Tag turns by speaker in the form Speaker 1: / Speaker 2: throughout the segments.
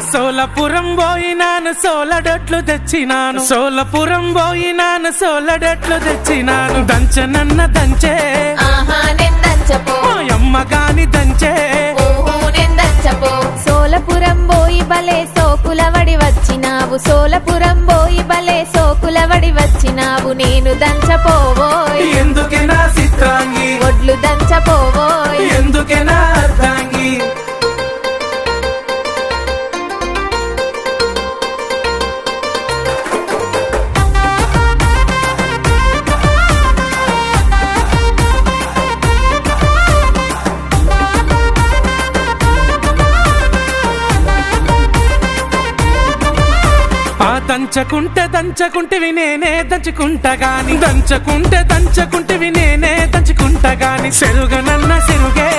Speaker 1: సోలపురం పోయినాను సోలడట్లు తెచ్చినాను సోలపురం పోయినాను సోలడట్లు తెచ్చినాను దంచనన్న దంచే అమ్మ గాని దంచే
Speaker 2: సోలపురం పోయి బలే సోకులవడి వచ్చినావు సోలపురం పోయి బలే సోకులవడి వచ్చినావు నేను దంచపోవోయ్
Speaker 1: ఎందుకేనా సిత్రాంగి
Speaker 2: ఒడ్లు దంచపోవోయ్
Speaker 1: ఎందుకేనా అర్ధాంగి దంచకుంటివి నేనే దంచుకుంటా గాని దంచకుంటివి నేనే దంచుకుంటా గాని సెరుగనన్న సెరుగే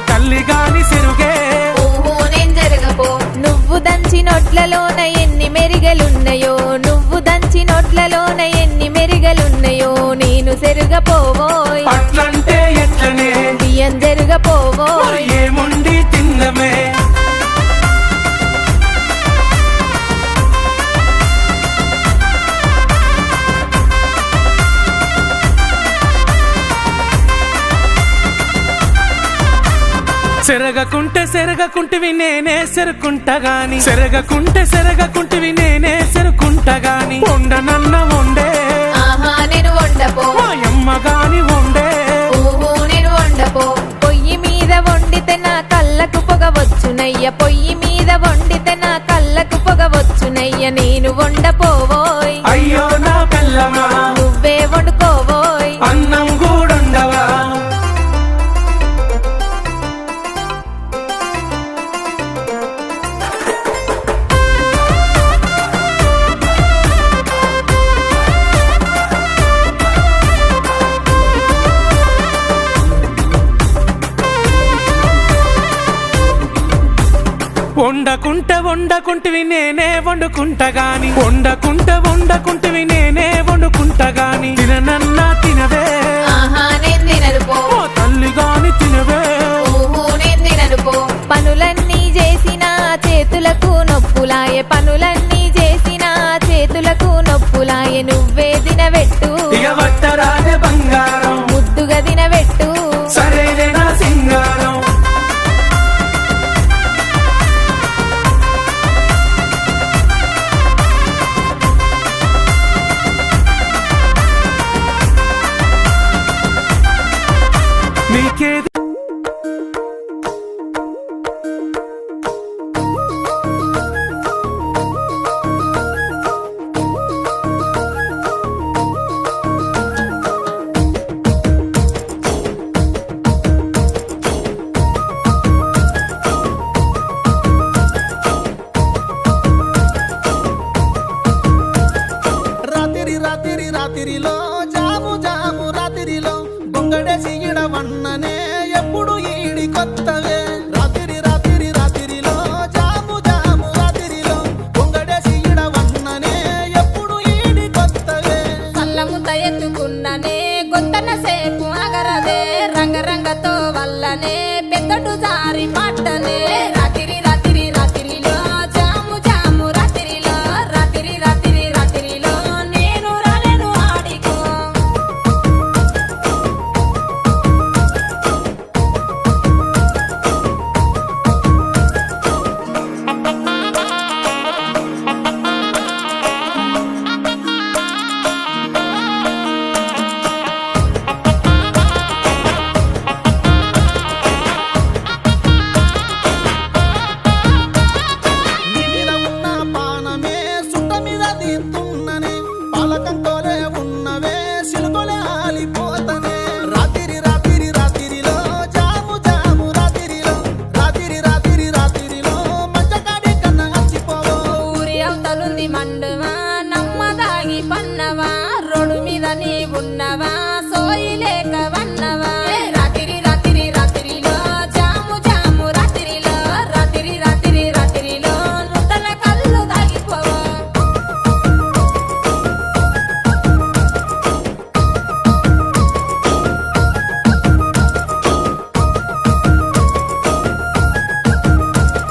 Speaker 1: తల్లి గాని సెరుగే
Speaker 2: నువ్వు దంచి నోట్లలోన ఎన్ని మెరిగలున్నాయో నువ్వు దంచి నోట్లలోన ఎన్ని మెరిగలున్నాయో నేను సెరుగపోవోయ్
Speaker 1: అట్లంటే ఎట్లనే
Speaker 2: బియ్యం జరుగపోవోయ్
Speaker 1: ఏముండి తిందమే సెరగకుంటివి నేనే సెరుకుంటా గాని సెరగకుంటివి నేనే సెరుకుంటా గాని వండనన్న వండే
Speaker 2: నేను వండపో
Speaker 1: అమ్మ గాని వండే
Speaker 2: నేను వండపో పొయ్యి మీద వండితే నా కళ్ళకు పొగ వచ్చునయ్య పొయ్యి మీద వండితే నా కళ్ళకు పొగ వచ్చునయ్య నేను వండపోవోయ్
Speaker 1: అయ్యో నా పిల్లమా
Speaker 2: నువ్వే వండుకోవోయ్
Speaker 1: అన్నం కూడుండవా వండకుంటివి నేనే వండుకుంటా గాని వండకుంటివి నేనే వండుకుంటా గాని తిననన్నా తినవే తల్లి గాని తినవే
Speaker 2: పనులన్నీ చేసిన చేతులకు నొప్పులాయే పనులన్నీ